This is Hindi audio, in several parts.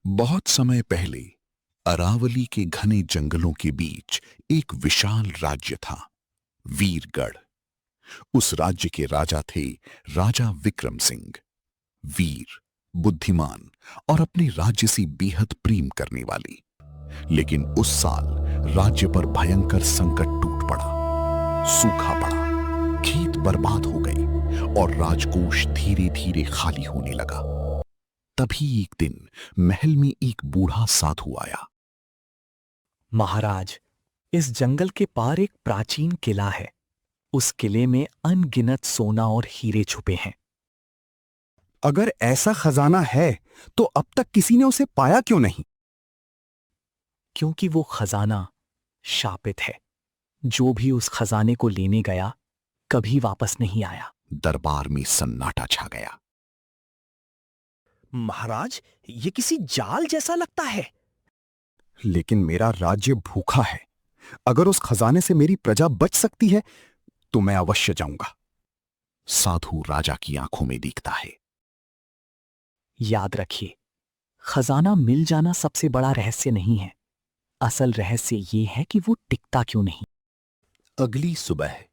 बहुत समय पहले अरावली के घने जंगलों के बीच एक विशाल राज्य था, वीरगढ़। उस राज्य के राजा थे राजा विक्रम सिंह। वीर, बुद्धिमान और अपने राज्य से बेहद प्रेम करने वाले। लेकिन उस साल राज्य पर भयंकर संकट टूट पड़ा। सूखा पड़ा, खेत बर्बाद हो गए और राजकोष धीरे धीरे खाली होने लगा। तभी एक दिन महल में एक बूढ़ा साधु आया। महाराज, इस जंगल के पार एक प्राचीन किला है। उस किले में अनगिनत सोना और हीरे छुपे हैं। अगर ऐसा खजाना है तो अब तक किसी ने उसे पाया क्यों नहीं? क्योंकि वो खजाना शापित है। जो भी उस खजाने को लेने गया कभी वापस नहीं आया। दरबार में सन्नाटा छा गया। महाराज, ये किसी जाल जैसा लगता है। लेकिन मेरा राज्य भूखा है। अगर उस खजाने से मेरी प्रजा बच सकती है तो मैं अवश्य जाऊंगा। साधु राजा की आंखों में दिखता है। याद रखिए, खजाना मिल जाना सबसे बड़ा रहस्य नहीं है। असल रहस्य ये है कि वो टिकता क्यों नहीं। अगली सुबह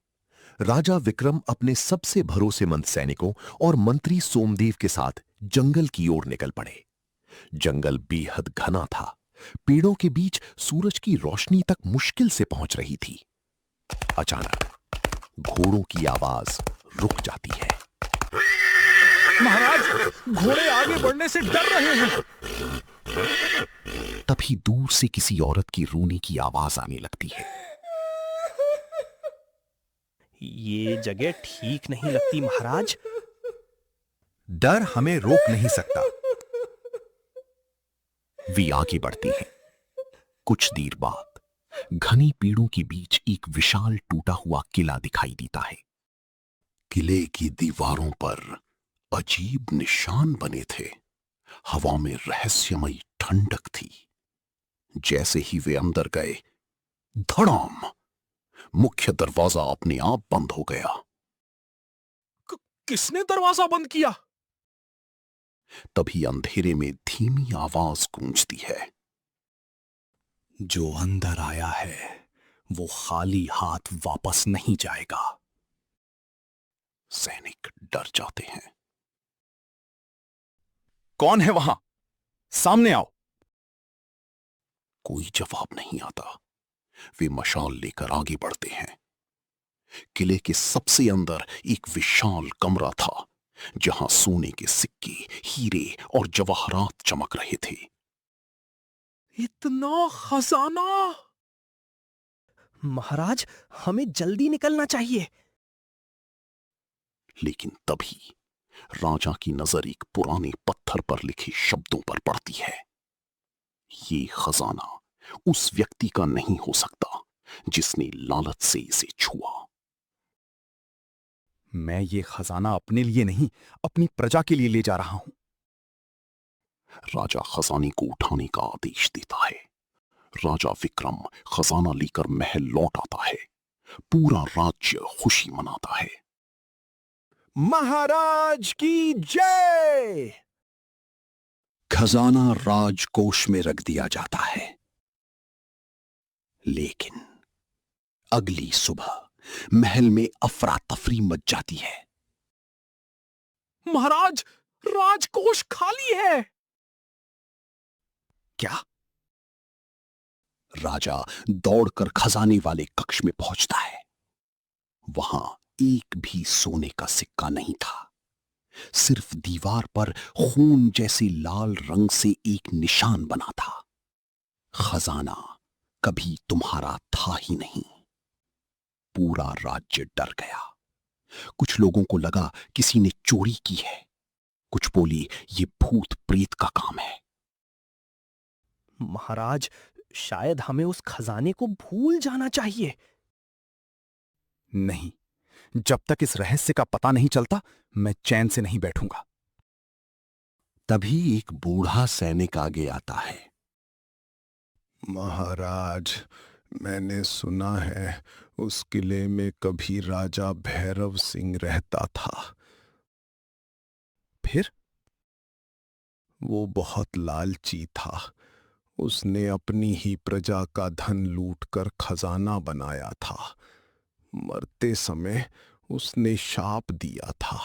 राजा विक्रम अपने सबसे भरोसेमंद सैनिकों और मंत्री सोमदेव के साथ जंगल की ओर निकल पड़े। जंगल बेहद घना था। पेड़ों के बीच सूरज की रोशनी तक मुश्किल से पहुंच रही थी। अचानक घोड़ों की आवाज रुक जाती है। महाराज, घोड़े आगे बढ़ने से डर रहे हैं। तभी दूर से किसी औरत की रोने की आवाज आने लगती है। ये जगह ठीक नहीं लगती महाराज। डर हमें रोक नहीं सकता। वे आगे बढ़ती हैं। कुछ देर बाद घनी पेड़ों के बीच एक विशाल टूटा हुआ किला दिखाई देता है। किले की दीवारों पर अजीब निशान बने थे। हवा में रहस्यमयी ठंडक थी। जैसे ही वे अंदर गए, धड़ाम, मुख्य दरवाजा अपने आप बंद हो गया। किसने दरवाजा बंद किया? तभी अंधेरे में धीमी आवाज गूंजती है। जो अंदर आया है वो खाली हाथ वापस नहीं जाएगा। सैनिक डर जाते हैं। कौन है वहां? सामने आओ। कोई जवाब नहीं आता। वे मशाल लेकर आगे बढ़ते हैं। किले के सबसे अंदर एक विशाल कमरा था, जहां सोने के सिक्के, हीरे और जवाहरात चमक रहे थे। इतना खजाना! महाराज, हमें जल्दी निकलना चाहिए। लेकिन तभी राजा की नजर एक पुराने पत्थर पर लिखे शब्दों पर पड़ती है। ये खजाना उस व्यक्ति का नहीं हो सकता जिसने लालच से इसे छुआ। मैं ये खजाना अपने लिए नहीं, अपनी प्रजा के लिए ले जा रहा हूं। राजा खजाने को उठाने का आदेश देता है। राजा विक्रम खजाना लेकर महल लौट आता है। पूरा राज्य खुशी मनाता है। महाराज की जय! खजाना राजकोष में रख दिया जाता है। लेकिन अगली सुबह महल में अफरा तफरी मच जाती है। महाराज, राजकोष खाली है। क्या? राजा दौड़कर खजाने वाले कक्ष में पहुंचता है। वहां एक भी सोने का सिक्का नहीं था। सिर्फ दीवार पर खून जैसे लाल रंग से एक निशान बना था। खजाना कभी तुम्हारा था ही नहीं। पूरा राज्य डर गया। कुछ लोगों को लगा किसी ने चोरी की है। कुछ बोले ये भूत प्रेत का काम है। महाराज, शायद हमें उस खजाने को भूल जाना चाहिए। नहीं, जब तक इस रहस्य का पता नहीं चलता मैं चैन से नहीं बैठूंगा। तभी एक बूढ़ा सैनिक आगे आता है। महाराज, मैंने सुना है उस किले में कभी राजा भैरव सिंह रहता था। फिर? वो बहुत लालची था। उसने अपनी ही प्रजा का धन लूटकर खजाना बनाया था। मरते समय उसने शाप दिया था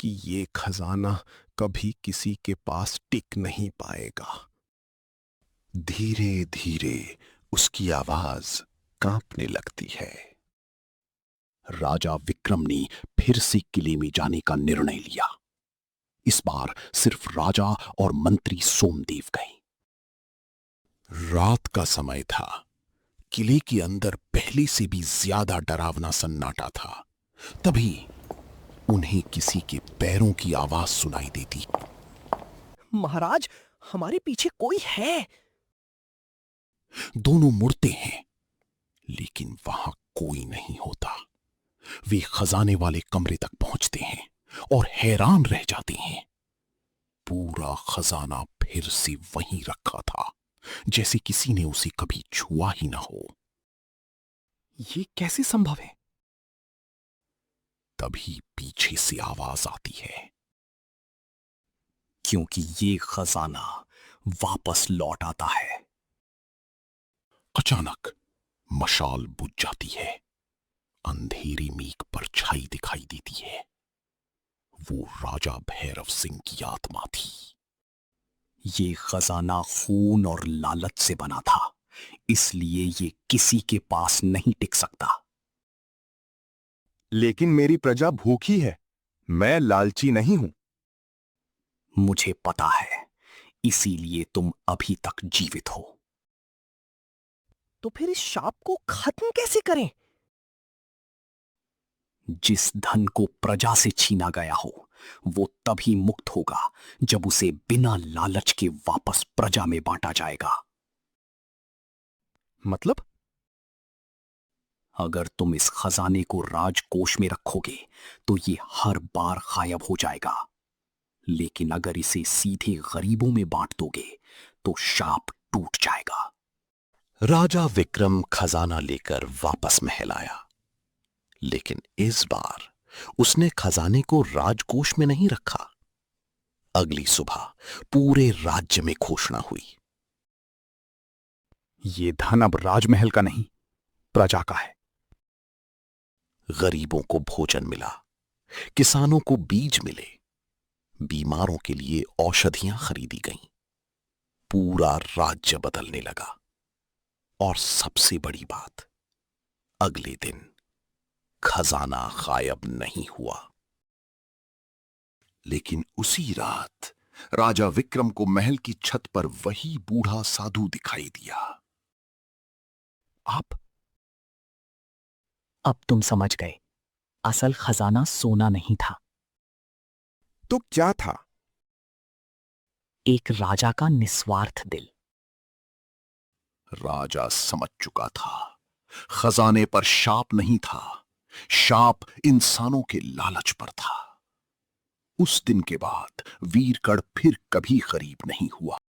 कि ये खजाना कभी किसी के पास टिक नहीं पाएगा। धीरे धीरे उसकी आवाज कांपने लगती है। राजा विक्रम ने फिर से किले में जाने का निर्णय लिया। इस बार सिर्फ राजा और मंत्री सोमदेव गए। रात का समय था। किले के अंदर पहले से भी ज्यादा डरावना सन्नाटा था। तभी उन्हें किसी के पैरों की आवाज सुनाई देती। महाराज, हमारे पीछे कोई है। दोनों मुड़ते हैं, लेकिन वहां कोई नहीं होता। वे खजाने वाले कमरे तक पहुंचते हैं और हैरान रह जाते हैं। पूरा खजाना फिर से वहीं रखा था, जैसे किसी ने उसे कभी छुआ ही ना हो। ये कैसे संभव है? तभी पीछे से आवाज आती है, क्योंकि ये खजाना वापस लौट आता है। अचानक मशाल बुझ जाती है। अंधेरी में एक परछाई दिखाई देती है। वो राजा भैरव सिंह की आत्मा थी। ये खजाना खून और लालच से बना था, इसलिए ये किसी के पास नहीं टिक सकता। लेकिन मेरी प्रजा भूखी है। मैं लालची नहीं हूं। मुझे पता है, इसीलिए तुम अभी तक जीवित हो। तो फिर इस शाप को खत्म कैसे करें? जिस धन को प्रजा से छीना गया हो, वो तभी मुक्त होगा जब उसे बिना लालच के वापस प्रजा में बांटा जाएगा। मतलब? अगर तुम इस खजाने को राजकोष में रखोगे तो ये हर बार गायब हो जाएगा, लेकिन अगर इसे सीधे गरीबों में बांट दोगे तो शाप टूट जाएगा। राजा विक्रम खजाना लेकर वापस महल आया, लेकिन इस बार उसने खजाने को राजकोष में नहीं रखा। अगली सुबह पूरे राज्य में घोषणा हुई, ये धन अब राजमहल का नहीं, प्रजा का है। गरीबों को भोजन मिला, किसानों को बीज मिले, बीमारों के लिए औषधियां खरीदी गईं। पूरा राज्य बदलने लगा। और सबसे बड़ी बात, अगले दिन खजाना गायब नहीं हुआ। लेकिन उसी रात राजा विक्रम को महल की छत पर वही बूढ़ा साधु दिखाई दिया। आप अब तुम समझ गए, असल खजाना सोना नहीं था, तो क्या था? एक राजा का निस्वार्थ दिल। राजा समझ चुका था, खजाने पर शाप नहीं था, शाप इंसानों के लालच पर था। उस दिन के बाद वीरगढ़ फिर कभी गरीब नहीं हुआ।